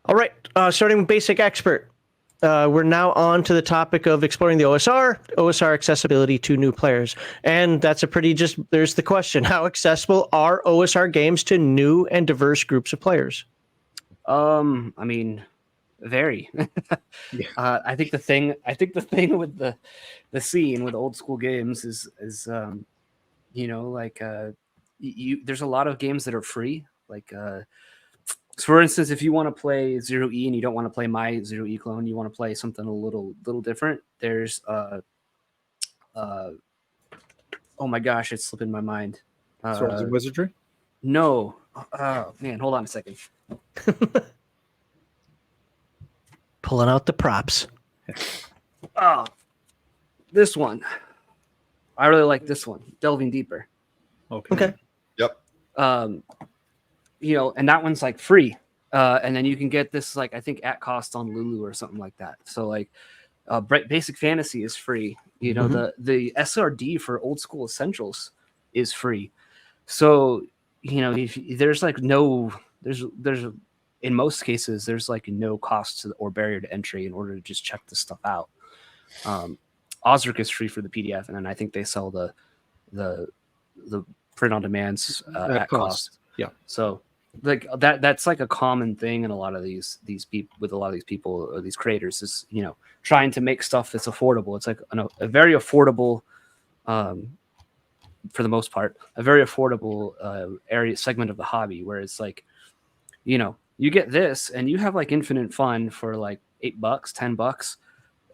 All right, starting with Basic Expert. We're now on to the topic of exploring the OSR accessibility to new players. And that's there's the question. How accessible are OSR games to new and diverse groups of players? I mean, very. Yeah. I think the thing with the scene with old school games is there's a lot of games that are free. Like, for instance, if you want to play 0E and you don't want to play my 0E clone, you want to play something a little different. There's oh my gosh, it's slipping my mind. Swords and Wizardry? No. Oh man, hold on a second. Pulling out the props. Oh, this one. I really like this one. Delving Deeper. Okay. Yep. And that one's like free. And then you can get this, like, I think at cost on Lulu or something like that. So like Basic Fantasy is free. The SRD for Old School Essentials is free. So, if there's like there's in most cases, there's like no cost or barrier to entry in order to just check this stuff out. Osric is free for the PDF, and then I think they sell the print on demands at cost. Yeah. So like that's like a common thing in a lot of these people, with a lot of these people or these creators, is trying to make stuff that's affordable. It's like a very affordable, for the most part, a very affordable segment of the hobby, where it's like, you get this and you have like infinite fun for like $8, $10.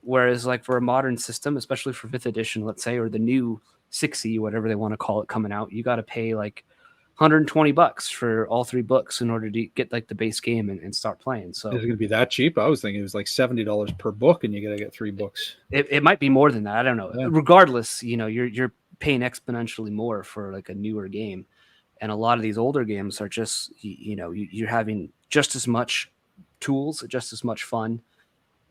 Whereas like for a modern system, especially for 5th edition, let's say, or the new 6E, whatever they want to call it, coming out, you got to pay like $120 for all 3 books in order to get like the base game and start playing. So is it going to be that cheap? I was thinking it was like $70 per book and you got to get 3 books. It might be more than that. I don't know. Yeah. Regardless, you're paying exponentially more for like a newer game. And a lot of these older games are just, you're having just as much tools, just as much fun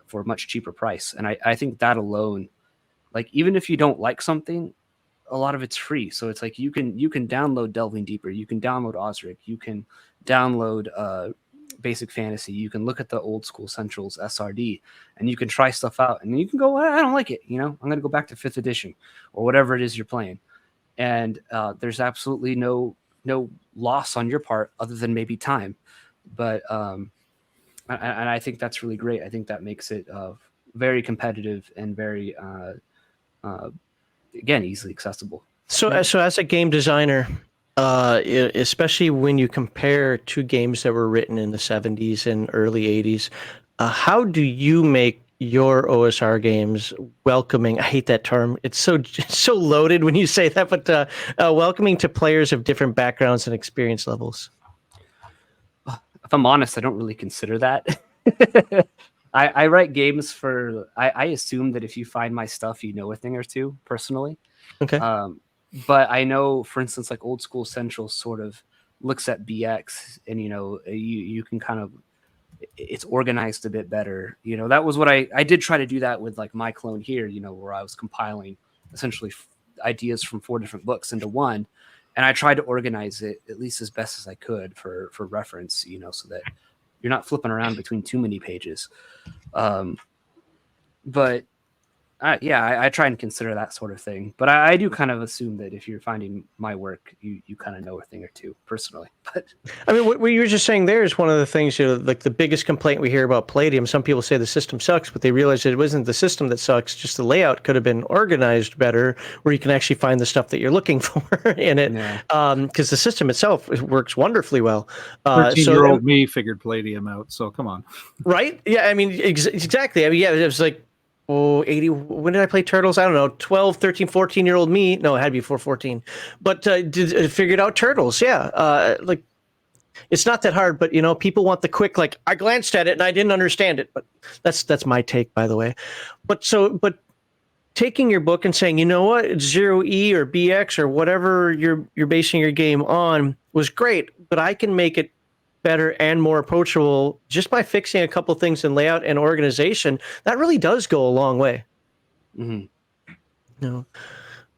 for a much cheaper price. And I think that alone, like, even if you don't like something, a lot of it's free. So it's like you can download Delving Deeper, you can download Osric, you can download Basic Fantasy, you can look at the Old School Essentials SRD, and you can try stuff out, and then you can go, I don't like it, I'm going to go back to 5th edition or whatever it is you're playing. And there's absolutely no loss on your part other than maybe time. But and I think that's really great. I think that makes it very competitive and very again, easily accessible. So as a game designer, especially when you compare two games that were written in the 70s and early 80s, how do you make your OSR games welcoming? I hate that term. It's so loaded when you say that, but welcoming to players of different backgrounds and experience levels. If I'm honest, I don't really consider that. I write games for, I assume that if you find my stuff, you know a thing or two personally. Okay. But I know, for instance, like Old School Central sort of looks at BX, and you can kind of, it's organized a bit better. That was what I did try to do that with like my clone here, where I was compiling essentially ideas from 4 different books into one, and I tried to organize it at least as best as I could for reference, so that you're not flipping around between too many pages. But I try and consider that sort of thing. But I do kind of assume that if you're finding my work, you kind of know a thing or two personally. But I mean, what you were just saying there is one of the things, like the biggest complaint we hear about Palladium. Some people say the system sucks, but they realize that it wasn't the system that sucks, just the layout could have been organized better, where you can actually find the stuff that you're looking for in it. Because the system itself works wonderfully well. 13-year-old me figured Palladium out, so come on. Right? Yeah, I mean, exactly. I mean, yeah, it was like, 80, when did I play Turtles? I don't know, 12, 13, 14-year-old me. No, it had to be before 14. But figured out Turtles, yeah. Like, it's not that hard, but, people want the quick, like, I glanced at it and I didn't understand it. But that's my take, by the way. But taking your book and saying, you know what, 0E or BX or whatever you're basing your game on was great, but I can make it better and more approachable just by fixing a couple things in layout and organization. That really does go a long way. Mm-hmm. All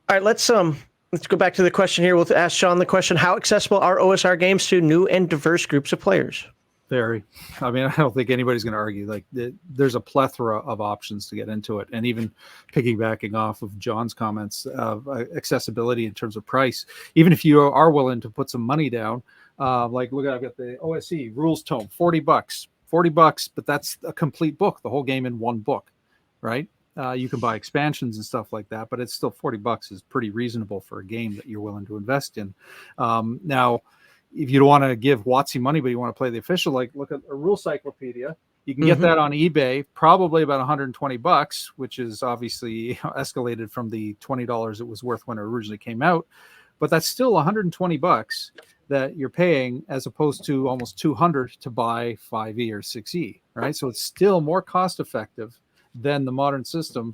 right, let's go back to the question here. We'll ask Sean the question: how accessible are OSR games to new and diverse groups of players? Very. I mean, I don't think anybody's going to argue. Like, there's a plethora of options to get into it, and even piggybacking off of John's comments of accessibility in terms of price. Even if you are willing to put some money down, like look, I've got the OSE rules tome, $40, $40, but that's a complete book, the whole game in one book, right? You can buy expansions and stuff like that, but it's still $40 is pretty reasonable for a game that you're willing to invest in. Now, if you don't want to give WotC money, but you want to play the official, like look at a rule cyclopedia, you can get that on eBay, probably about $120, which is obviously escalated from the $20 it was worth when it originally came out. But that's still $120 that you're paying, as opposed to almost $200 to buy 5e or 6e, right? So it's still more cost effective than the modern system,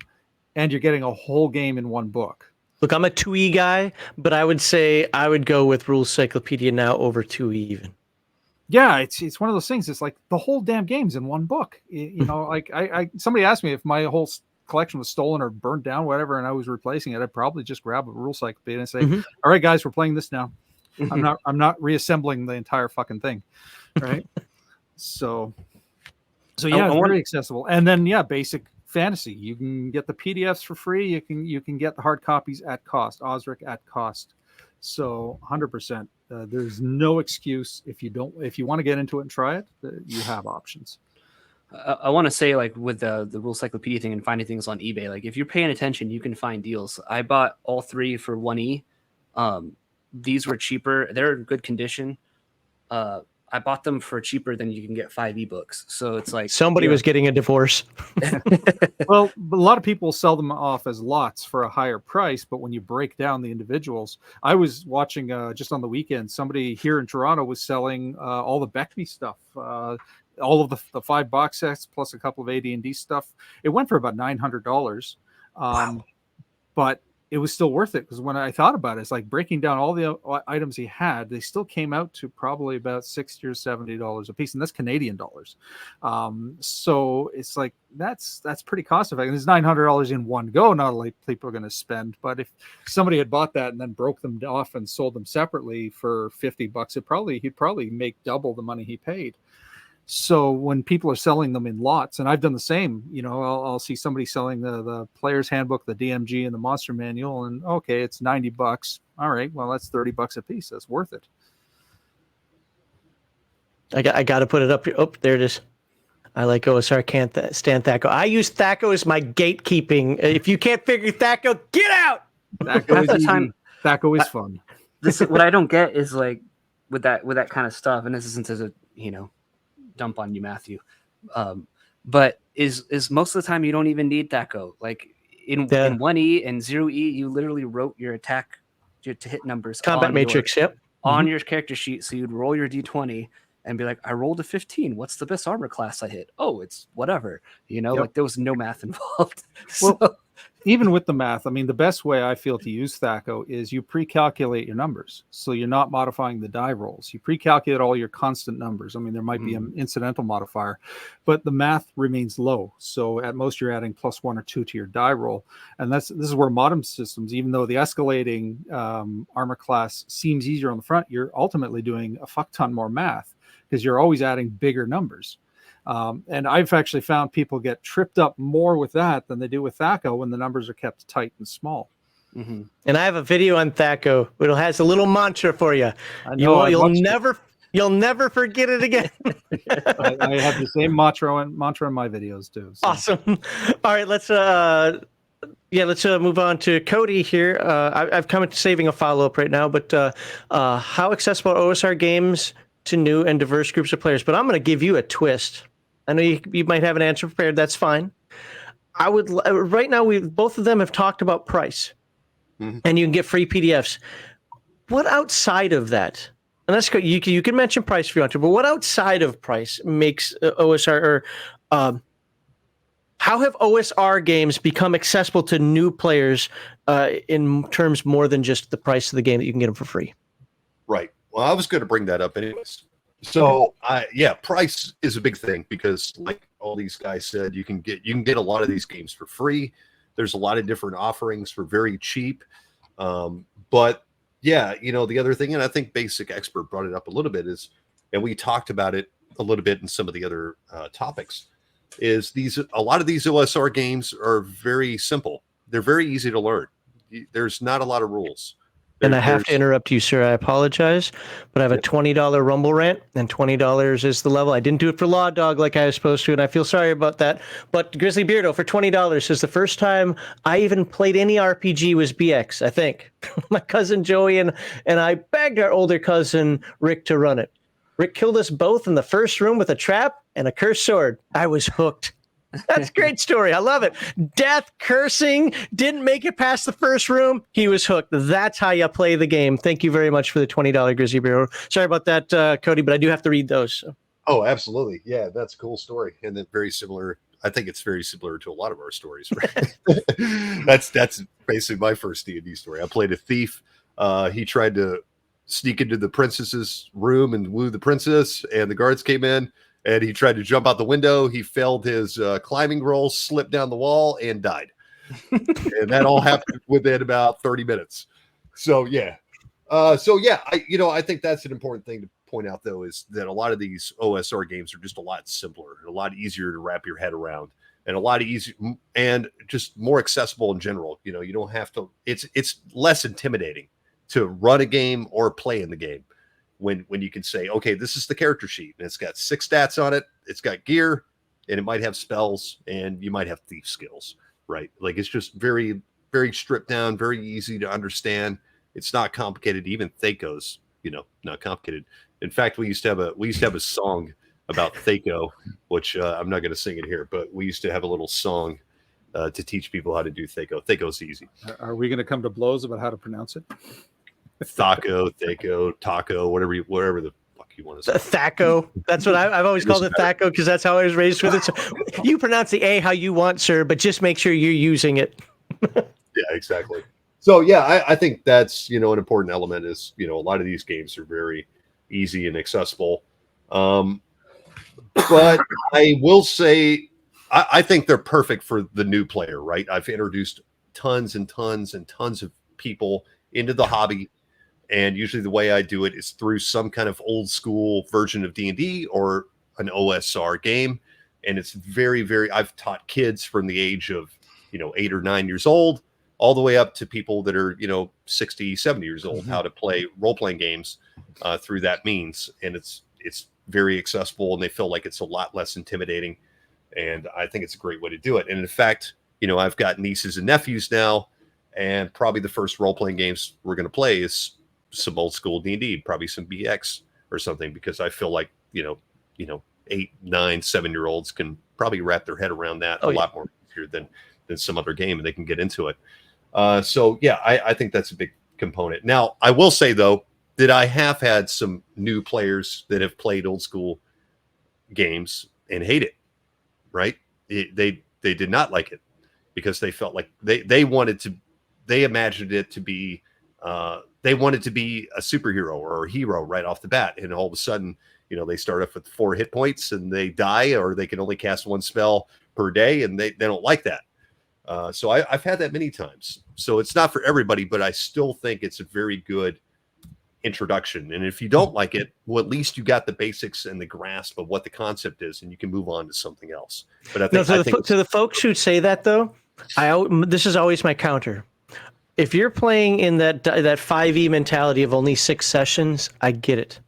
and you're getting a whole game in one book. Look, I'm a 2E guy, but I would say I would go with Rules Cyclopedia now over 2E even. Yeah, it's one of those things. It's like the whole damn game's in one book. You know, like I somebody asked me if my whole collection was stolen or burned down, whatever, and I was replacing it, I'd probably just grab a Rules Cyclopedia and say, "All right, guys, we're playing this now. I'm not reassembling the entire fucking thing, right?" So yeah, it's very accessible. And then basic fantasy. You can get the PDFs for free. You can get the hard copies at cost. Osric at cost. So 100%. There's no excuse if you want to get into it and try it. You have options. I want to say, like, with the Rule Cyclopedia thing and finding things on eBay, like if you're paying attention, you can find deals. I bought all 3 for 1E. These were cheaper. They're in good condition. I bought them for cheaper than you can get 5 ebooks. So it's like somebody was getting a divorce. Well, a lot of people sell them off as lots for a higher price, but when you break down the individuals, I was watching just on the weekend, somebody here in Toronto was selling all the Beckby stuff, all of the 5 box sets plus a couple of AD&D stuff. It went for about $900. Wow. But it was still worth it, because when I thought about it, it's like breaking down all the items he had, they still came out to probably about $60 or $70 a piece, and that's Canadian dollars. So it's like that's pretty cost effective. It's $900 in one go. Not a lot of people are going to spend, but if somebody had bought that and then broke them off and sold them separately for $50, he'd probably make double the money he paid. So when people are selling them in lots, and I've done the same, you know, I'll see somebody selling the player's handbook, the DMG, and the monster manual, and okay, it's $90. All right, well, that's $30 a piece. That's worth it. I got to put it up here. Oh, there it is. I like OSR. Can't stand THAC0. I use THAC0 as my gatekeeping. If you can't figure THAC0, get out. THAC0 is fun. This what I don't get is, like, with that kind of stuff, and this isn't as a dump on you, Matthew, but is most of the time you don't even need THAC0. Like in 1E and 0E, you literally wrote your attack to hit numbers combat matrix on your character sheet, so you'd roll your d20 and be like, I rolled a 15, what's the best armor class I hit? Oh, it's whatever, like there was no math involved. Well, even with the math, I mean, the best way I feel to use THAC0 is you pre-calculate your numbers. So you're not modifying the die rolls. You pre-calculate all your constant numbers. I mean, there might be an incidental modifier, but the math remains low. So at most you're adding +1 or 2 to your die roll. And this is where modern systems, even though the escalating armor class seems easier on the front, you're ultimately doing a fuck ton more math, because you're always adding bigger numbers. And I've actually found people get tripped up more with that than they do with THAC0 when the numbers are kept tight and small. Mm-hmm. And I have a video on THAC0. It has a little mantra for you. You'll never forget it again. I have the same mantra in my videos too. So. Awesome. All right, let's move on to Cody here. I've come to saving a follow-up right now, but how accessible are OSR games to new and diverse groups of players? But I'm going to give you a twist. I know you might have an answer prepared. That's fine. I would right now. Both of them have talked about price, and you can get free PDFs. What outside of that? And that's good. You can mention price if you want to, but what outside of price makes OSR or how have OSR games become accessible to new players in terms more than just the price of the game that you can get them for free? Right. Well, I was going to bring that up anyways. So, price is a big thing, because, like all these guys said, you can get a lot of these games for free. There's a lot of different offerings for very cheap. But yeah, the other thing, and I think Basic Expert brought it up a little bit, is, and we talked about it a little bit in some of the other topics, is a lot of these OSR games are very simple. They're very easy to learn. There's not a lot of rules. And I have to interrupt you, sir. I apologize, but I have a $20 Rumble rant, and $20 is the level. I didn't do it for Law Dog like I was supposed to, and I feel sorry about that. But Grizzly Beardo for $20 is the first time I even played any RPG was BX, I think. My cousin Joey and I begged our older cousin Rick to run it. Rick killed us both in the first room with a trap and a cursed sword. I was hooked. That's a great story. I love it. Death, cursing, didn't make it past the first room. He was hooked. That's how you play the game. Thank you very much for the $20 Grizzly Bear. Sorry about that, Cody, but I do have to read those. So. Oh, absolutely. Yeah, that's a cool story. And then very similar. I think it's very similar to a lot of our stories. Right? That's basically my first D&D story. I played a thief. He tried to sneak into the princess's room and woo the princess, and the guards came in. And he tried to jump out the window. He failed his climbing roll, slipped down the wall, and died. And that all happened within about 30 minutes. So yeah, I think that's an important thing to point out, though, is that a lot of these OSR games are just a lot simpler, a lot easier to wrap your head around, and a lot easier and just more accessible in general. You know, you don't have to. It's less intimidating to run a game or play in the game. When you can say, okay, this is the character sheet, and it's got 6 stats on it, it's got gear, and it might have spells, and you might have thief skills, right? Like, it's just very, very stripped down, very easy to understand. It's not complicated. Even Thaco's, not complicated. In fact, we used to have a song about Thaco, which I'm not going to sing it here, but we used to have a little song to teach people how to do Thaco. Thaco's easy. Are we going to come to blows about how to pronounce it? Thaco, taco, whatever the fuck you want to say. Thaco. That's what I've always called it, Thaco, because that's how I was raised with it. So you pronounce the A how you want, sir, but just make sure you're using it. Yeah, exactly. So yeah, I think that's an important element is a lot of these games are very easy and accessible. But I will say I think they're perfect for the new player, right? I've introduced tons and tons and tons of people into the hobby. And usually the way I do it is through some kind of old school version of D&D or an OSR game. And it's very, very, I've taught kids from the age of, 8 or 9 years old, all the way up to people that are, 60, 70 years old, how to play role-playing games through that means. And it's very accessible, and they feel like it's a lot less intimidating. And I think it's a great way to do it. And in fact, I've got nieces and nephews now, and probably the first role-playing games we're going to play is some old school D&D, probably some BX or something, because I feel like 8, 9, 7-year-olds can probably wrap their head around that lot more easier than some other game, and they can get into it. So yeah, I think that's a big component. Now, I will say though that I have had some new players that have played old school games and hate it. Right? They did not like it because they felt like they imagined it to be. They wanted to be a superhero or a hero right off the bat. And all of a sudden, they start off with 4 hit points and they die, or they can only cast 1 spell per day, and they don't like that. So I've had that many times. So it's not for everybody, but I still think it's a very good introduction. And if you don't like it, well, at least you got the basics and the grasp of what the concept is, and you can move on to something else. But I think to the folks who say that, though, this is always my counter. If you're playing in that 5e mentality of only 6 sessions, I get it.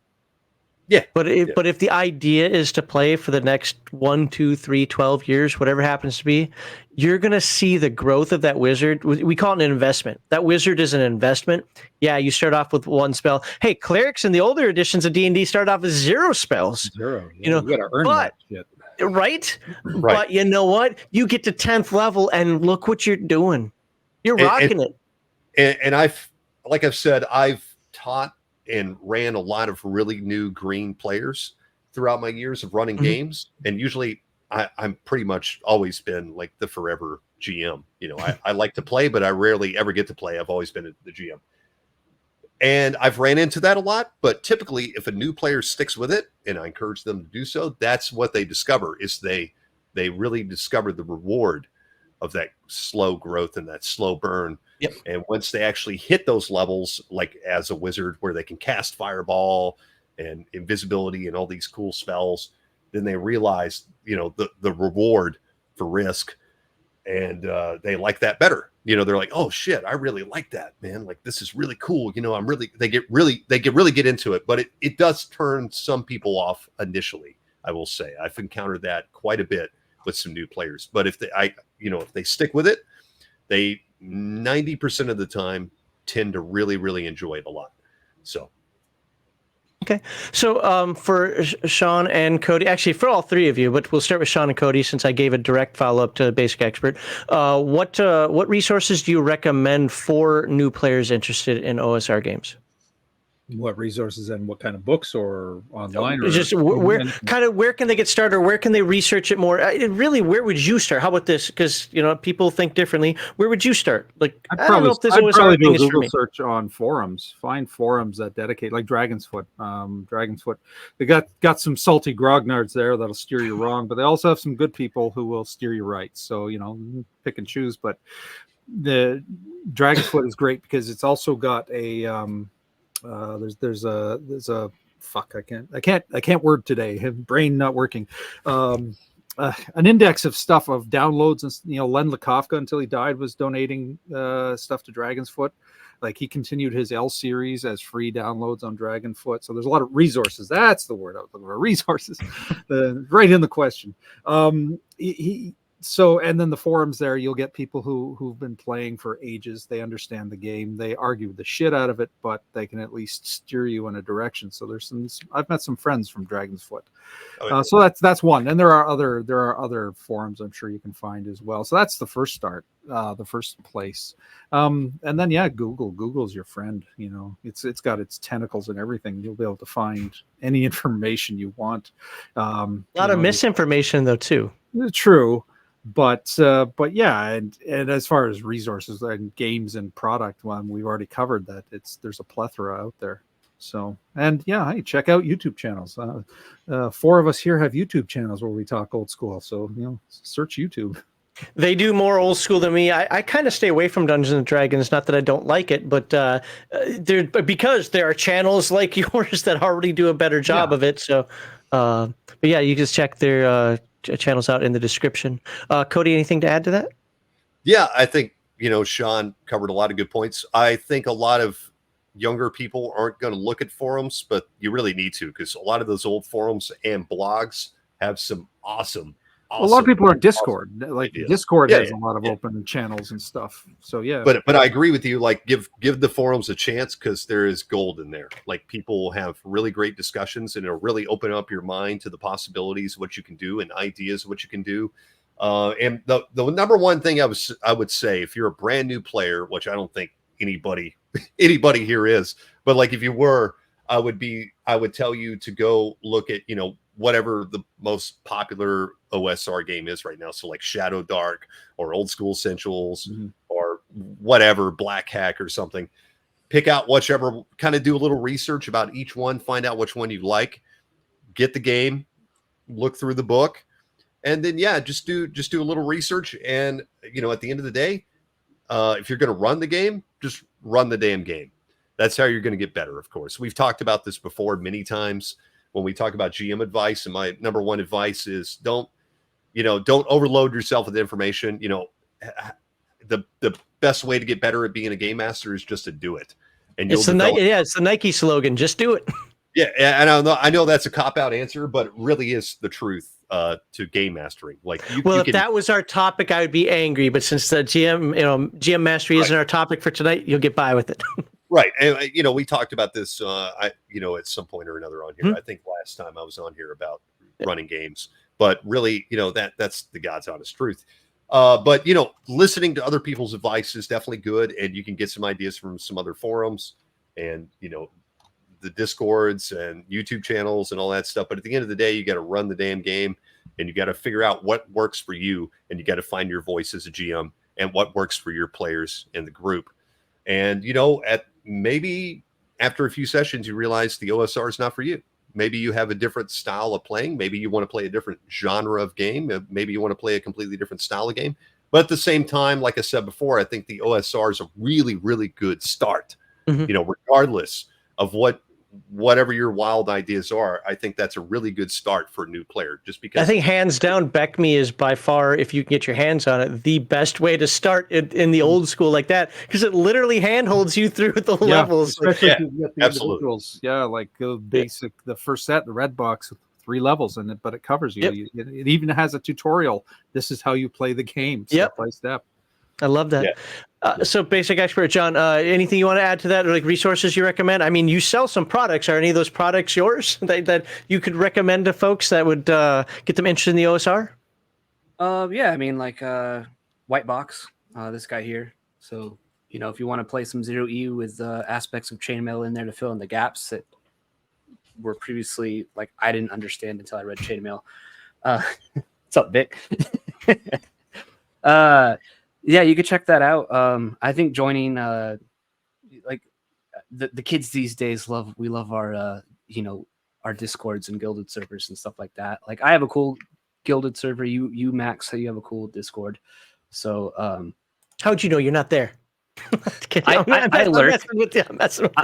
Yeah. But if the idea is to play for the next 1, 2, 3, 12 years, whatever happens to be, you're going to see the growth of that wizard. We call it an investment. That wizard is an investment. Yeah, you start off with 1 spell. Hey, clerics in the older editions of D&D start off with 0 spells. 0. Yeah, you got to earn that shit. Right? But you know what? You get to 10th level, and look what you're doing. You're rocking it. And I've said, I've taught and ran a lot of really new green players throughout my years of running games. And usually I'm pretty much always been like the forever GM. I like to play, but I rarely ever get to play. I've always been the GM. And I've ran into that a lot. But typically, if a new player sticks with it, and I encourage them to do so, that's what they discover, is they really discover the reward of that slow growth and that slow burn. Yep. And once they actually hit those levels, like as a wizard, where they can cast fireball and invisibility and all these cool spells, then they realize, the reward for risk, and they like that better. They're like, oh shit, I really like that, man. Like, this is really cool. They get really get into it, but it does turn some people off initially. I will say I've encountered that quite a bit with some new players, but if they stick with it, they 90% of the time tend to really, really enjoy it a lot. So. Okay. So for Sean and Cody, actually for all three of you, but we'll start with Sean and Cody since I gave a direct follow-up to Basic Expert. What resources do you recommend for new players interested in OSR games? What resources and what kind of books or online? Or just where can they get started, or where can they research it more? Really, where would you start? How about this? Because people think differently. Where would you start? Like, I don't know if this OSR thing is for me. Search on forums. Find forums that dedicate, like Dragon's Foot. Dragon's Foot. They got some salty grognards there that'll steer you wrong, but they also have some good people who will steer you right. So pick and choose. But the Dragon's Foot is great because it's also got a there's a fuck I can't word today, brain not working, an index of stuff of downloads, and Len Lakofka until he died was donating stuff to Dragon's Foot. Like, he continued his L series as free downloads on Dragon Foot. So there's a lot of resources. That's the word I was looking for, resources. Right in the question. So, and then the forums there, you'll get people who've been playing for ages. They understand the game. They argue the shit out of it, but they can at least steer you in a direction. So I've met some friends from Dragon's Foot. So that's one. And there are other forums I'm sure you can find as well. So that's the first start, the first place. And then Google's your friend. It's got its tentacles and everything. You'll be able to find any information you want. A lot of misinformation though too. True. But yeah, and as far as resources and games and product, we've already covered that. There's a plethora out there. So, and yeah, hey, check out YouTube channels. 4 of us here have YouTube channels where we talk old school. So search YouTube. They do more old school than me. I kind of stay away from Dungeons and Dragons. Not that I don't like it, but because there are channels like yours that already do a better job of it. So, but yeah, you just check their channels out in the description. Cody, anything to add to that? Yeah, I think Sean covered a lot of good points. I think a lot of younger people aren't going to look at forums, but you really need to, because a lot of those old forums and blogs have some awesome a lot of people are Discord. Like ideas. Discord has a lot of open channels and stuff. So yeah. But I agree with you. Like, give the forums a chance, because there is gold in there. Like, people will have really great discussions, and it'll really open up your mind to the possibilities of what you can do and ideas of what you can do. And the number one thing I would say, if you're a brand new player, which I don't think anybody here is, but like if you were, I would tell you to go look at whatever the most popular OSR game is right now. So like Shadow Dark or Old School Essentials or whatever, Black Hack or something. Pick out whichever, kind of do a little research about each one, find out which one you like, get the game, look through the book, and then just do a little research. And at the end of the day, if you're going to run the game, just run the damn game. That's how you're going to get better. Of course, we've talked about this before many times when we talk about GM advice, and my number one advice is don't overload yourself with information. The best way to get better at being a game master is just to do it. And it's the Nike slogan, just do it. Yeah, and I know that's a cop-out answer, but it really is the truth to game mastering. Like, if that was our topic, I would be angry. But since the GM mastery isn't our topic for tonight, you'll get by with it. Right. And, we talked about this, at some point or another on here. I think last time I was on here about running games, but really, that's the God's honest truth. But, listening to other people's advice is definitely good. And you can get some ideas from some other forums and, the Discords and YouTube channels and all that stuff. But at the end of the day, you got to run the damn game, and you got to figure out what works for you, and you got to find your voice as a GM and what works for your players in the group. And, maybe after a few sessions, you realize the OSR is not for you. Maybe you have a different style of playing. Maybe you want to play a different genre of game. Maybe you want to play a completely different style of game. But at the same time, like I said before, I think the OSR is a really, really good start, regardless of what whatever your wild ideas are, I think that's a really good start for a new player. Just because I think hands down, Beck.me is by far, if you can get your hands on it, the best way to start in the old school like that, because it literally handholds you through the levels. especially Yeah, if you get the absolutely. individuals. Yeah, like basic, the first set, the red box, 3 levels in it, but it covers you. Yep. It even has a tutorial. This is how you play the game, step by step. I love that. So Basic Expert, John, anything you want to add to that, or like resources you recommend? I mean, you sell some products. Are any of those products yours that you could recommend to folks that would get them interested in the OSR? Yeah, I mean, like White Box, this guy here. So, if you want to play some 0E with aspects of chainmail in there to fill in the gaps that were previously, like, I didn't understand until I read chainmail. What's up, Vic? Yeah, you could check that out. I think joining like the kids these days we love our our discords and gilded servers and stuff like that. Like, I have a cool gilded server. You Max, you have a cool Discord. So how'd you know you're not there? I lurk. I'm messing with you.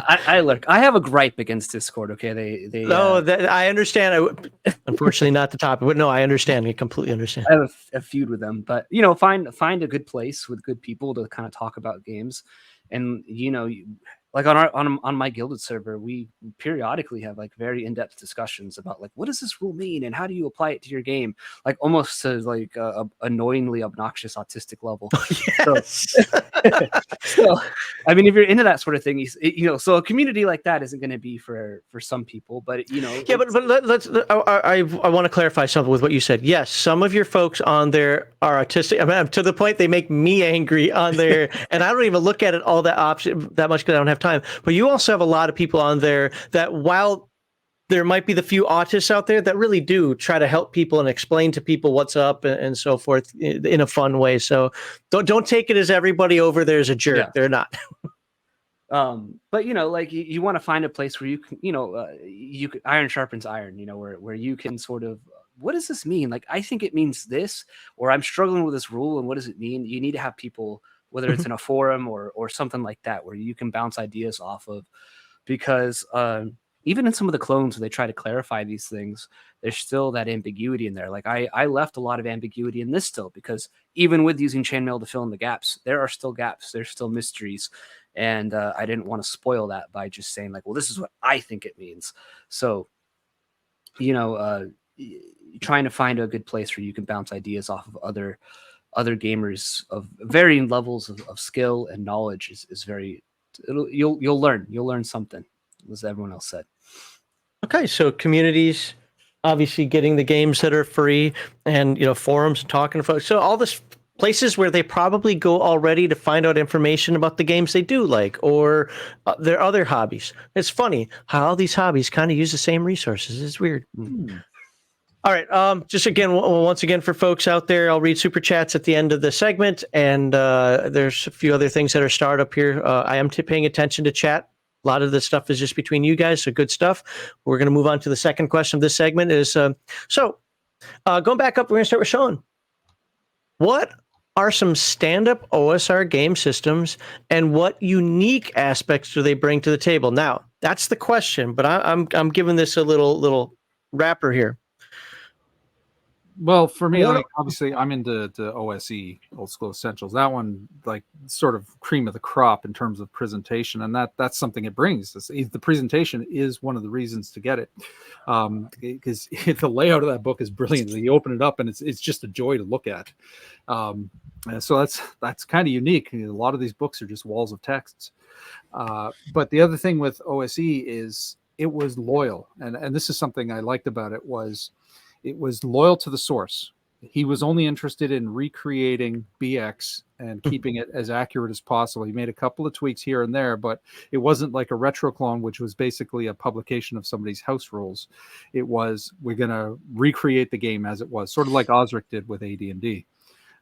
I lurk. I have a gripe against Discord. Okay, they no, I understand. Unfortunately, not the topic, but no, I understand. I completely understand. I have a feud with them, but find a good place with good people to kind of talk about games, and like on my gilded server, we periodically have like very in-depth discussions about like, what does this rule mean and how do you apply it to your game, like almost to like a annoyingly obnoxious autistic level. Yes. So I mean, if you're into that sort of thing, so a community like that isn't going to be for some people, but yeah, but let's I want to clarify something with what you said. Yes, some of your folks on there are autistic. I mean, to the point they make me angry on there, and I don't even look at it all that much because I don't have time. But you also have a lot of people on there that, while there might be the few autists out there that really do try to help people and explain to people what's up and so forth in a fun way. So don't take it as everybody over there is a jerk. Yeah. They're not. But like you want to find a place where you can, you can, iron sharpens iron, where you can sort of, what does this mean? Like, I think it means this, or I'm struggling with this rule, and what does it mean? You need to have people, whether it's in a forum or something like that, where you can bounce ideas off of, because even in some of the clones where they try to clarify these things, there's still that ambiguity in there. Like I left a lot of ambiguity in this still, because even with using chainmail to fill in the gaps, there are still gaps, there's still mysteries. And I didn't want to spoil that by just saying like, well, this is what I think it means. So, trying to find a good place where you can bounce ideas off of other gamers of varying levels of skill and knowledge is very, you'll learn something, as everyone else said. Okay, so communities, obviously getting the games that are free, and forums and talking to folks. So all this places where they probably go already to find out information about the games they do like, or their other hobbies. It's funny how all these hobbies kind of use the same resources. It's weird. All right. Just again, once again, for folks out there, I'll read super chats at the end of the segment, and there's a few other things that are started up here. I am paying attention to chat. A lot of this stuff is just between you guys, so good stuff. We're going to move on to the second question of this segment. Is going back up, we're going to start with Sean. What are some stand-up OSR game systems, and what unique aspects do they bring to the table? Now, that's the question, but I'm giving this a little wrapper here. Well, for me, like, obviously, I'm into OSE, Old School Essentials. That one, like, sort of cream of the crop in terms of presentation, and that's something it brings. The presentation is one of the reasons to get it, because the layout of that book is brilliant. You open it up, and it's just a joy to look at. So that's kind of unique. A lot of these books are just walls of texts. But the other thing with OSE is it was loyal, and this is something I liked about it was. It was loyal to the source. He was only interested in recreating BX and keeping it as accurate as possible. He made a couple of tweaks here and there, but it wasn't like a retro clone, which was basically a publication of somebody's house rules. It was, we're going to recreate the game as it was, sort of like Osric did with AD&D.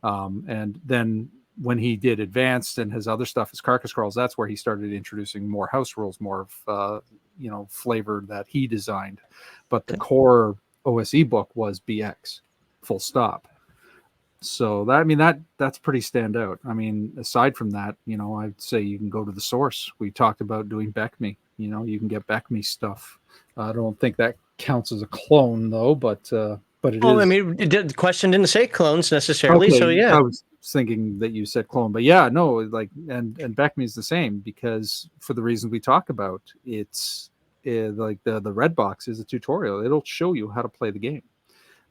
And then when he did Advanced and his other stuff, his Carcass Crawls, that's where he started introducing more house rules, more flavor that he designed. But the core OSE book was BX, full stop. So that's pretty standout. I mean, aside from that, I'd say you can go to the source. We talked about doing Beck.me. You know, you can get Back Me stuff. I don't think that counts as a clone though, but it Well, is. I mean, the question didn't say clones necessarily, so Okay, yeah. I was thinking that you said clone, but yeah, no, like and Back Me is the same because for the reasons we talk about, it's like the red box is a tutorial. It'll show you how to play the game,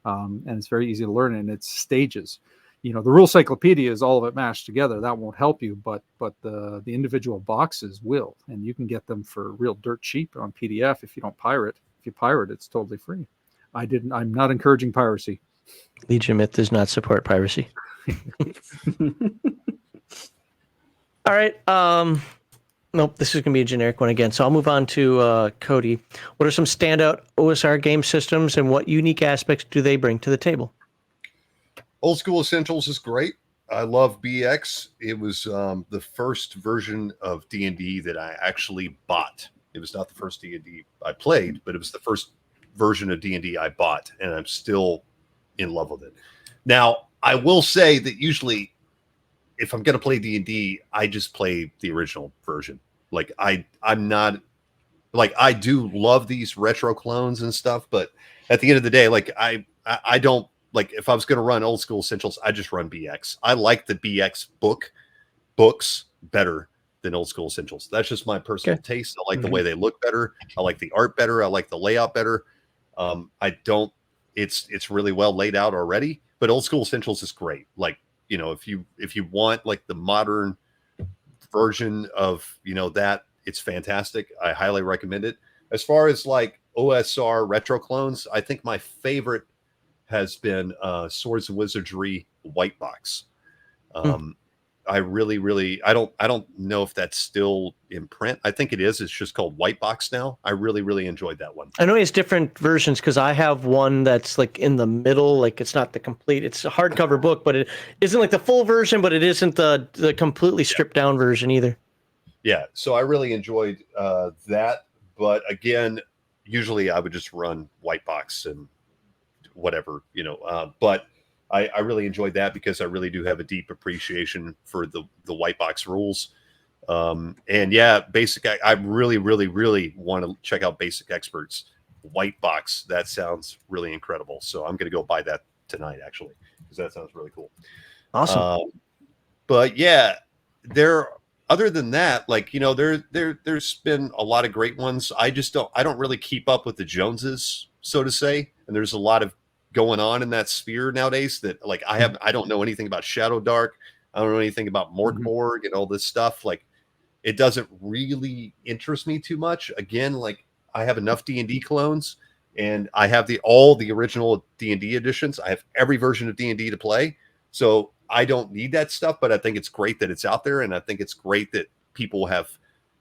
and it's very easy to learn, and it's stages. You know, the rule cyclopedia is all of it mashed together. That won't help you, but the individual boxes will, and you can get them for real dirt cheap on PDF if you don't pirate. If you pirate, it's totally free. I'm not encouraging piracy. Legionofmyth does not support piracy. All right. Nope, this is going to be a generic one again. So I'll move on to Cody. What are some standout OSR game systems, and what unique aspects do they bring to the table? Old School Essentials is great. I love BX. It was the first version of D&D that I actually bought. It was not the first D&D I played, but it was the first version of D&D I bought, and I'm still in love with it. Now, I will say that usually if I'm going to play D&D, I just play the original version. Like I'm not like, I do love these retro clones and stuff, but at the end of the day, like I don't like, if I was going to run Old School Essentials, I just run BX. I like the BX books better than Old School Essentials. That's just my personal taste. I like the way they look better. I like the art better. I like the layout better. It's really well laid out already, but Old School Essentials is great. Like, you know, if you want like the modern version of, you know, that, it's fantastic. I highly recommend it. As far as like OSR retro clones, I think my favorite has been Swords and Wizardry White Box. I really I don't know if that's still in print. I think it is. It's just called White Box now. I really enjoyed that one. I know he has different versions because I have one that's like in the middle, like it's not the complete. It's a hardcover book, but it isn't like the full version, but it isn't the completely stripped down version either. Yeah, so I really enjoyed that. But again, usually I would just run White Box and whatever, you know. But I really enjoyed that because I really do have a deep appreciation for the White Box rules. And yeah, basic. I really want to check out Basic Experts White Box. That sounds really incredible. So I'm going to go buy that tonight, actually, because that sounds really cool. Awesome. But yeah, other than that, like, you know, there's been a lot of great ones. I don't really keep up with the Joneses, so to say. And there's a lot of going on in that sphere nowadays that, like, I don't know anything about Shadow Dark. I don't know anything about Morkborg and all this stuff. Like, it doesn't really interest me too much. Again, like, I have enough D&D clones, and I have all the original D&D editions. I have every version of D&D to play. So I don't need that stuff, but I think it's great that it's out there. And I think it's great that people have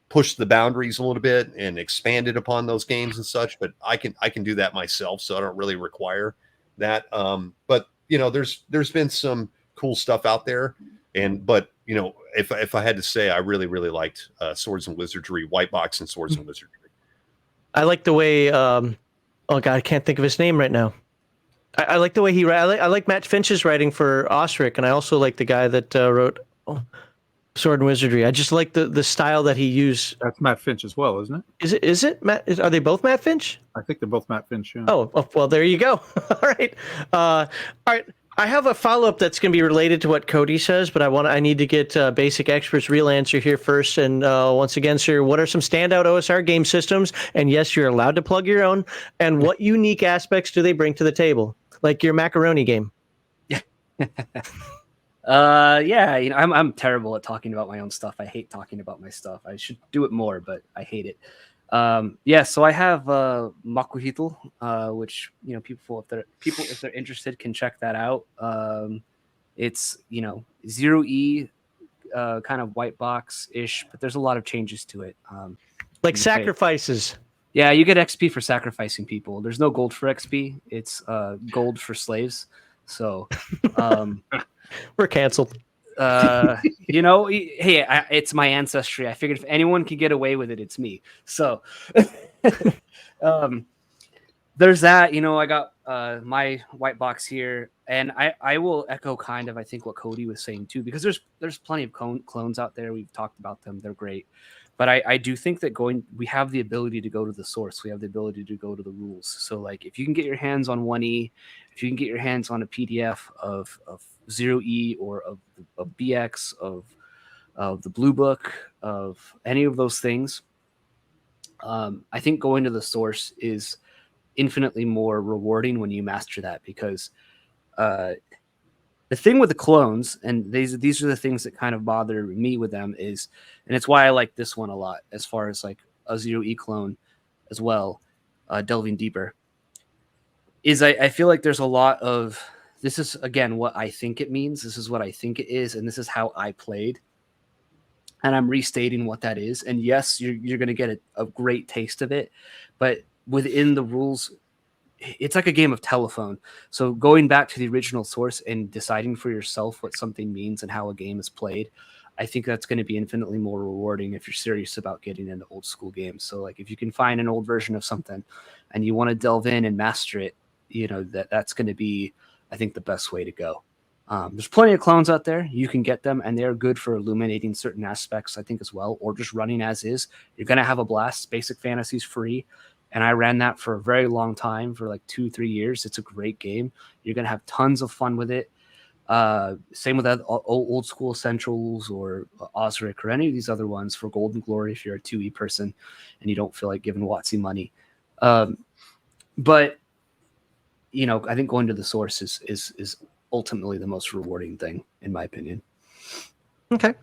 pushed the boundaries a little bit and expanded upon those games and such, but I can do that myself. So I don't really require that. But you know, there's been some cool stuff out there. But you know, if I had to say, I really liked Swords and Wizardry White Box and Swords and Wizardry. I like the way, oh God, I can't think of his name right now. I like the way he writes. I like Matt Finch's writing for Osric, and I also like the guy that wrote Sword and Wizardry. I just like the style that he used. That's Matt Finch as well, isn't it? Is it Matt? Are they both Matt Finch? I think they're both Matt Finch. Yeah. Oh, well, there you go. All right. All right. I have a follow-up that's going to be related to what Cody says, but I need to get Basic Expert's real answer here first. And once again, sir, what are some standout OSR game systems? And yes, you're allowed to plug your own. And what unique aspects do they bring to the table? Like your macaroni game. Yeah, you know, I'm terrible at talking about my own stuff. I hate talking about my stuff. I should do it more, but I hate it. So I have Makuhito, which, you know, people if they're interested can check that out. It's, you know, 0E kind of white box ish, but there's a lot of changes to it. Like sacrifices. Yeah, you get XP for sacrificing people. There's no gold for XP. It's gold for slaves. So we're canceled. You know, hey, it's my ancestry. I figured if anyone could get away with it, it's me. So there's that. You know, I got my white box here, and I will echo kind of, I think, what Cody was saying too, because there's plenty of clones out there. We've talked about them. They're great. But I do think that we have the ability to go to the source. We have the ability to go to the rules. So like if you can get your hands on 1E, if you can get your hands on a PDF of 0E or of BX, of the Blue Book, of any of those things, I think going to the source is infinitely more rewarding when you master that, because the thing with the clones, and these are the things that kind of bother me with them, is, and it's why I like this one a lot as far as like a 0E clone as well, delving deeper, is I feel like there's a lot of, this is again what I think it means, this is what I think it is, and this is how I played, and I'm restating what that is. And yes, you're going to get a great taste of it, but within the rules, it's like a game of telephone. So going back to the original source and deciding for yourself what something means and how a game is played, I think that's going to be infinitely more rewarding if you're serious about getting into old school games. So like if you can find an old version of something and you want to delve in and master it, you know, that's going to be, I think, the best way to go. There's plenty of clones out there. You can get them, and they're good for illuminating certain aspects, I think, as well, or just running as is. You're going to have a blast. Basic Fantasy's free, and I ran that for a very long time, for like 2-3 years. It's a great game. You're going to have tons of fun with it. Same with old school Essentials or Osric or any of these other ones for Golden Glory if you're a 2E person and you don't feel like giving WotC money. But, you know, I think going to the source is ultimately the most rewarding thing, in my opinion. Okay.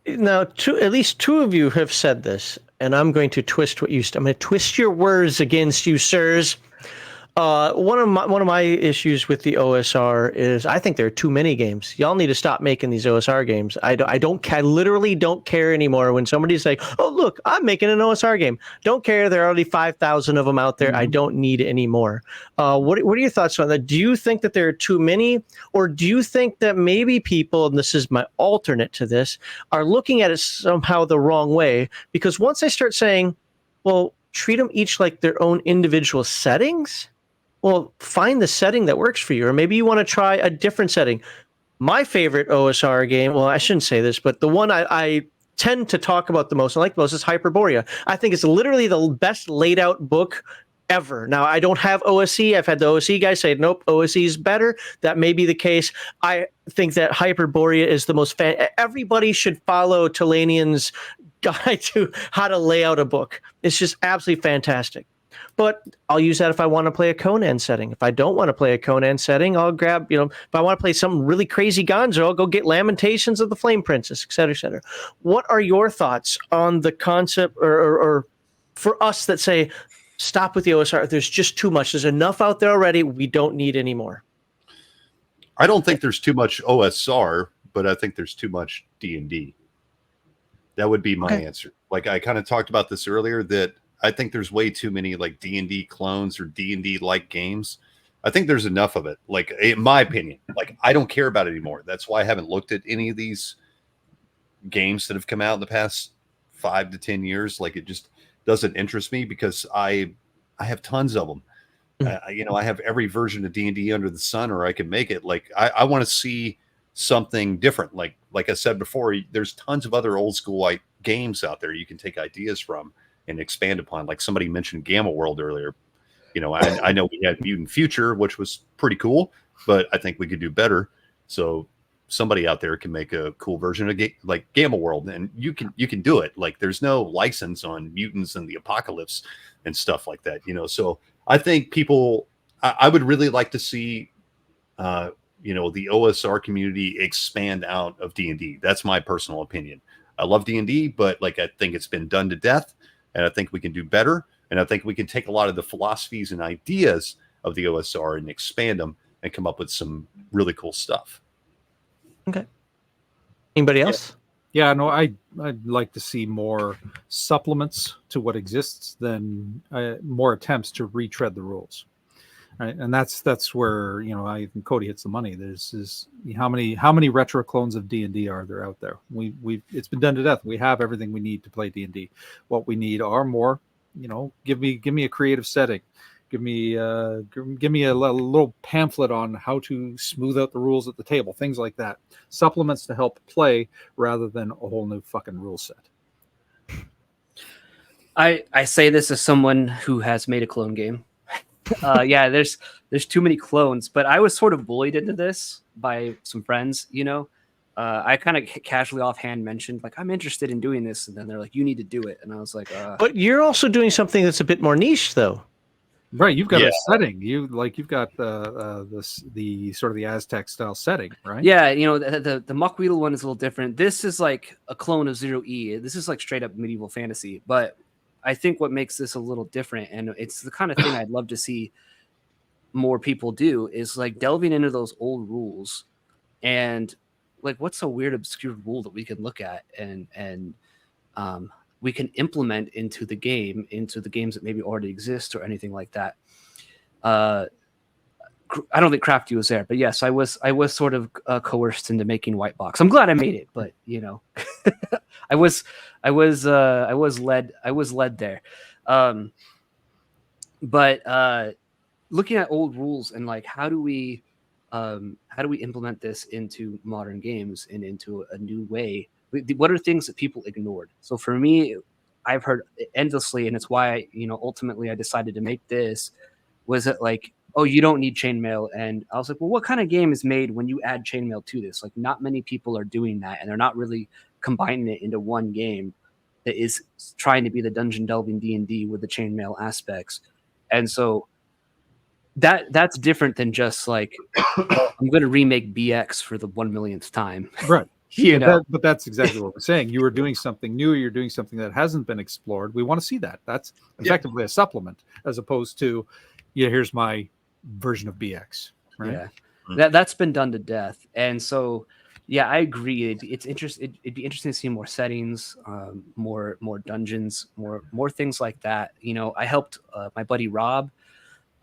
Now, at least two of you have said this, and I'm going to twist what you. I'm going to twist your words against you, sirs. One of my issues with the OSR is I think there are too many games. Y'all need to stop making these OSR games. I literally don't care anymore when somebody's like, "Oh, look, I'm making an OSR game." Don't care. There are already 5,000 of them out there. I don't need any more. What are your thoughts on that? Do you think that there are too many, or do you think that maybe people, and this is my alternate to this, are looking at it somehow the wrong way? Because once I start saying, well, treat them each like their own individual settings. Well, find the setting that works for you, or maybe you want to try a different setting. My favorite OSR game, well, I shouldn't say this, but the one I tend to talk about the most, I like the most, is Hyperborea. I think it's literally the best laid out book ever. Now, I don't have OSE. I've had the OSE guys say, nope, OSE is better. That may be the case. I think that Hyperborea is the most everybody should follow Talanian's guide to how to lay out a book. It's just absolutely fantastic. But I'll use that if I want to play a Conan setting. If I don't want to play a Conan setting, I'll grab, if I want to play something really crazy gonzo, I'll go get Lamentations of the Flame Princess, et cetera, et cetera. What are your thoughts on the concept, or for us that say, stop with the OSR, there's just too much. There's enough out there already. We don't need any more. I don't think there's too much OSR, but I think there's too much D&D. That would be my answer. Like I kind of talked about this earlier, that I think there's way too many like D&D clones or D&D like games. I think there's enough of it. Like in my opinion, like I don't care about it anymore. That's why I haven't looked at any of these games that have come out in the past 5 to 10 years. Like it just doesn't interest me because I have tons of them. I have every version of D&D under the sun, or I can make it. Like I want to see something different. Like I said before, there's tons of other old school like games out there you can take ideas from and expand upon. Like somebody mentioned Gamma World earlier. I know we had Mutant Future, which was pretty cool, but I think we could do better. So somebody out there can make a cool version of like Gamma World, and you can do it. Like there's no license on mutants and the apocalypse and stuff like that. So I think I would really like to see, the OSR community expand out of D&D. That's my personal opinion. I love D&D, but like I think it's been done to death. And I think we can do better. And I think we can take a lot of the philosophies and ideas of the OSR and expand them and come up with some really cool stuff. Okay. Anybody else? Yeah, no, I'd like to see more supplements to what exists than more attempts to retread the rules. Right? And that's where I think Cody hits the money. There's how many retro clones of D&D are there out there? It's been done to death. We have everything we need to play D&D. What we need are more. Give me a creative setting. Give me a little pamphlet on how to smooth out the rules at the table. Things like that. Supplements to help play rather than a whole new fucking rule set. I say this as someone who has made a clone game. Yeah, there's too many clones, but I was sort of bullied into this by some friends, you know. I kind of casually offhand mentioned like I'm interested in doing this, and then they're like, "You need to do it," and I was like, But you're also doing something that's a bit more niche, though. Right, you've got Yeah. a setting. You've got the sort of the Aztec style setting, right? Yeah, you know, the Muckweedle one is a little different. This is like a clone of 0E. This is like straight up medieval fantasy, but I think what makes this a little different, and it's the kind of thing I'd love to see more people do, is like delving into those old rules and like what's a weird obscure rule that we can look at and we can implement into the games that maybe already exist or anything like that. I don't think Crafty was there, but yes, I was sort of coerced into making White Box. I'm glad I made it, but you know, I was led there. But looking at old rules and like how do we implement this into modern games and into a new way? What are things that people ignored? So for me, I've heard endlessly, and it's why ultimately I decided to make this. Was it like, oh, you don't need chainmail? And I was like, well, what kind of game is made when you add chainmail to this? Like, not many people are doing that, and they're not really combining it into one game that is trying to be the dungeon delving D&D with the chainmail aspects. And so that's different than just like, I'm going to remake BX for the 1 millionth time. Right. Know? But that's exactly what we're saying. You are doing something new. You're doing something that hasn't been explored. We want to see that. That's effectively a supplement, as opposed to, here's my version of BX. Right? Yeah, that's been done to death. And so, yeah, I agree. It'd be interesting to see more settings, more dungeons, more things like that. You know, I helped my buddy Rob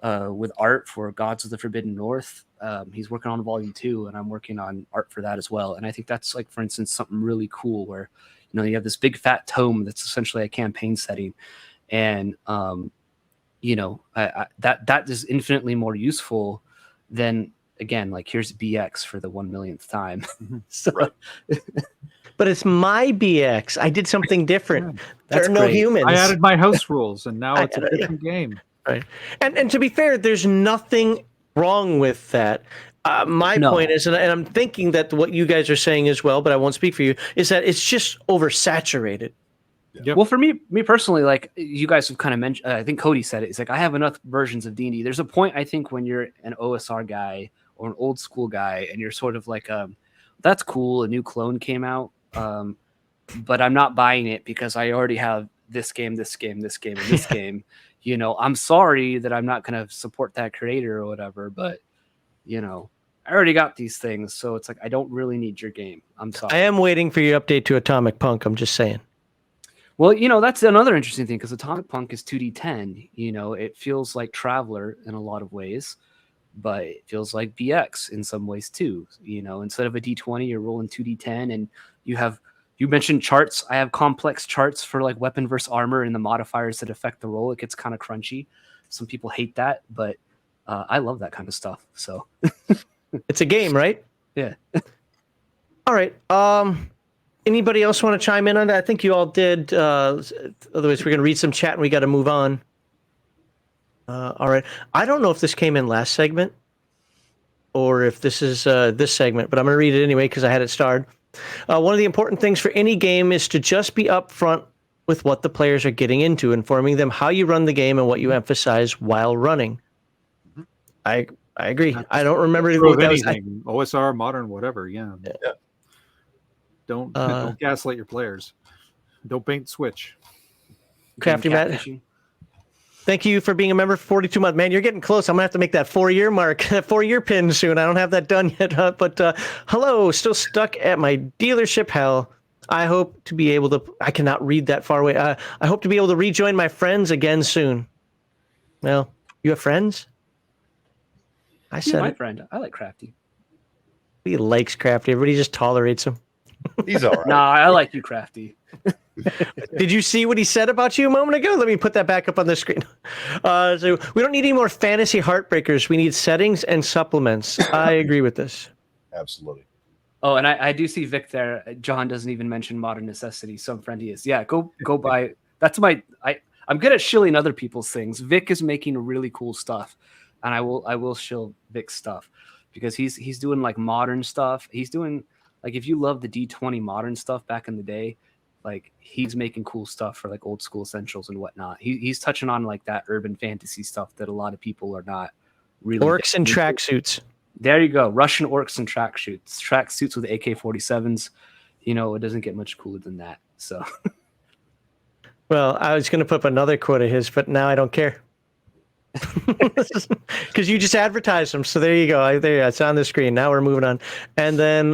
with art for Gods of the Forbidden North. He's working on Volume 2, and I'm working on art for that as well. And I think that's like, for instance, something really cool where, you have this big fat tome that's essentially a campaign setting, and that is infinitely more useful than, again, like, here's BX for the 1 millionth time. So, but it's my BX. I did something different. There are no great. humans. I added my house rules, and now it's a different game. Right. And to be fair, there's nothing wrong with that. My point is, and I'm thinking that what you guys are saying as well, but I won't speak for you, is that it's just oversaturated. Yep. Well, for me personally, like you guys have kind of mentioned, I think Cody said it. It's like, I have enough versions of D&D. There's a point, I think, when you're an OSR guy or an old school guy, and you're sort of like, that's cool, a new clone came out, but I'm not buying it because I already have this game, and this game. I'm sorry that I'm not going to support that creator or whatever, but I already got these things, so it's like, I don't really need your game. I'm sorry. I am waiting for your update to Atomic Punk. I'm just saying. Well, that's another interesting thing, because Atomic Punk is 2D10. It feels like Traveler in a lot of ways, but it feels like BX in some ways too. Instead of a D20, you're rolling 2D10, and you mentioned charts. I have complex charts for like weapon versus armor and the modifiers that affect the roll. It gets kind of crunchy. Some people hate that, but I love that kind of stuff. So it's a game, right? Yeah. All right. Anybody else want to chime in on that? I think you all did. Otherwise, we're going to read some chat and we got to move on. All right. I don't know if this came in last segment or if this is this segment, but I'm going to read it anyway because I had it starred. One of the important things for any game is to just be upfront with what the players are getting into, informing them how you run the game and what you emphasize while running. I agree. I don't remember anything. OSR, modern, whatever. Yeah. Don't gaslight your players. Don't bait and switch. Crafty Matt, thank you for being a member for 42 months. Man, you're getting close. I'm going to have to make that 4-year mark, that 4-year pin soon. I don't have that done yet. But hello, still stuck at my dealership. Hell, I hope to be able to, I cannot read that far away. I hope to be able to rejoin my friends again soon. Well, you have friends? I said my friend. I like Crafty. He likes Crafty. Everybody just tolerates him. He's all right. No, I like you, Crafty. Did you see what he said about you a moment ago? Let me put that back up on the screen. So we don't need any more fantasy heartbreakers. We need settings and supplements. I agree with this. Absolutely. Oh, and I do see Vic there. John doesn't even mention Modern Necessity. Some friend he is. Yeah, go buy. That's I'm good at shilling other people's things. Vic is making really cool stuff, and I will shill Vic's stuff because he's doing like modern stuff. He's doing like, if you love the D20 modern stuff back in the day, like he's making cool stuff for like old school essentials and whatnot. He's touching on like that urban fantasy stuff that a lot of people are not really. Orcs and tracksuits. There you go. Russian orcs and tracksuits with AK-47s. You know, it doesn't get much cooler than that. So, Well, I was going to put up another quote of his, but now I don't care. Because you just advertised them. So there you go. There, it's on the screen. Now we're moving on. And then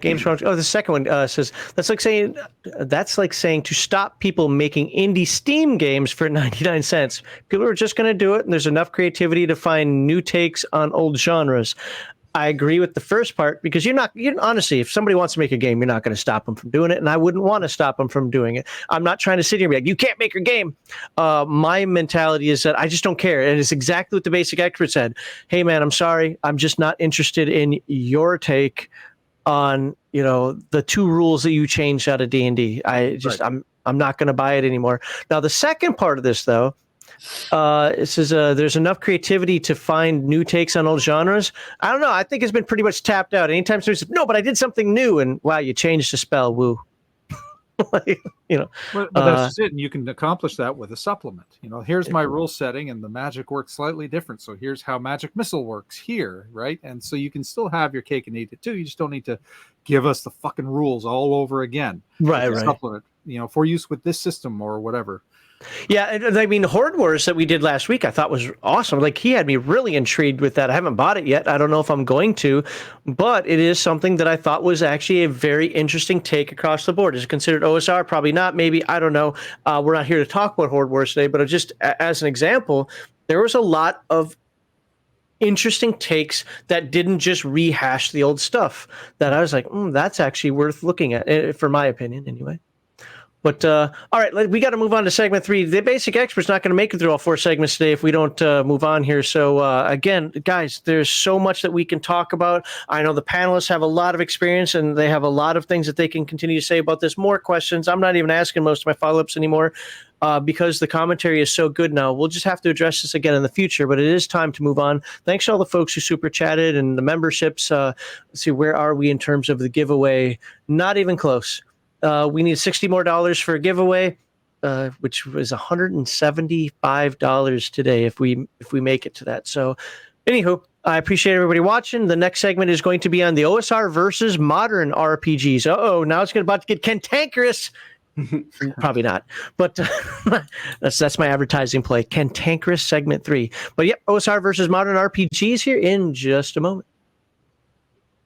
Games from, the second one says, that's like saying to stop people making indie Steam games for 99 cents. People are just going to do it, and there's enough creativity to find new takes on old genres. I agree with the first part, because you're honestly, if somebody wants to make a game, you're not going to stop them from doing it. And I wouldn't want to stop them from doing it. I'm not trying to sit here and be like, you can't make your game. My mentality is that I just don't care. And it's exactly what the basic expert said. Hey man, I'm sorry. I'm just not interested in your take on, the 2 rules that you changed out of D&D. I'm not going to buy it anymore. Now, the second part of this though, it says there's enough creativity to find new takes on old genres. I don't know. I think it's been pretty much tapped out. Anytime somebody says, no, but I did something new, and wow, you changed the spell. Woo. But that's just it. And you can accomplish that with a supplement. Here's my rule setting, and the magic works slightly different. So here's how magic missile works here, right? And so you can still have your cake and eat it too. You just don't need to give us the fucking rules all over again. Right. Supplement, for use with this system or whatever. Yeah, and I mean, Horde Wars that we did last week, I thought was awesome. Like, he had me really intrigued with that. I haven't bought it yet. I don't know if I'm going to, but it is something that I thought was actually a very interesting take across the board. Is it considered OSR? Probably not. Maybe. I don't know. We're not here to talk about Horde Wars today, but just as an example, there was a lot of interesting takes that didn't just rehash the old stuff that I was like, that's actually worth looking at, for my opinion, anyway. But all right, we got to move on to segment 3. The basic expert's not going to make it through all 4 segments today if we don't move on here. So again, guys, there's so much that we can talk about. I know the panelists have a lot of experience, and they have a lot of things that they can continue to say about this. More questions. I'm not even asking most of my follow-ups anymore because the commentary is so good now. We'll just have to address this again in the future, but it is time to move on. Thanks to all the folks who super chatted and the memberships. Let's see, where are we in terms of the giveaway? Not even close. We need $60 more for a giveaway, which was $175 today if we make it to that. So, anywho, I appreciate everybody watching. The next segment is going to be on the OSR versus modern RPGs. Now it's about to get cantankerous. Probably not, but that's my advertising play. Cantankerous segment 3. But yep, OSR versus modern RPGs here in just a moment.